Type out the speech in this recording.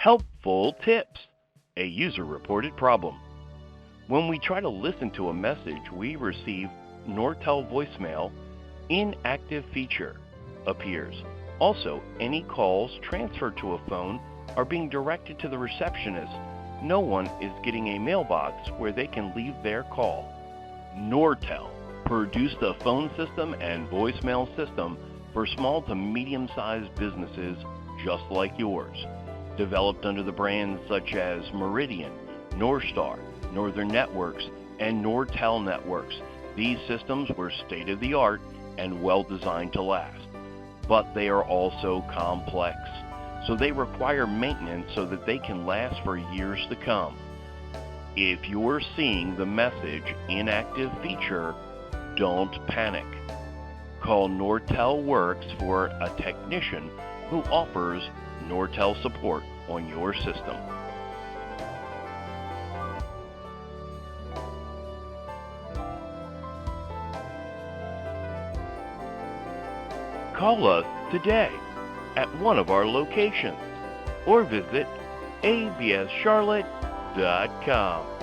Helpful tips. A user-reported problem. When we try to listen to a message, we receive Nortel voicemail. Inactive Feature appears. Also, any calls transferred to a phone are being directed to the receptionist. No one is getting a mailbox where they can leave their call. Nortel produced a phone system and voicemail system for small to medium-sized businesses just like yours. Developed under the brands such as Merdian, Norstar, Northern Networks, and Nortel Networks, these systems were state-of-the-art and well designed to last. But they are also complex, so they require maintenance so that they can last for years to come. If you're seeing the message Inactive Feature, don't panic. Call Nortel Works for a technician who offers Nortel Support on your system. Call us today at one of our locations or visit abscharlotte.com.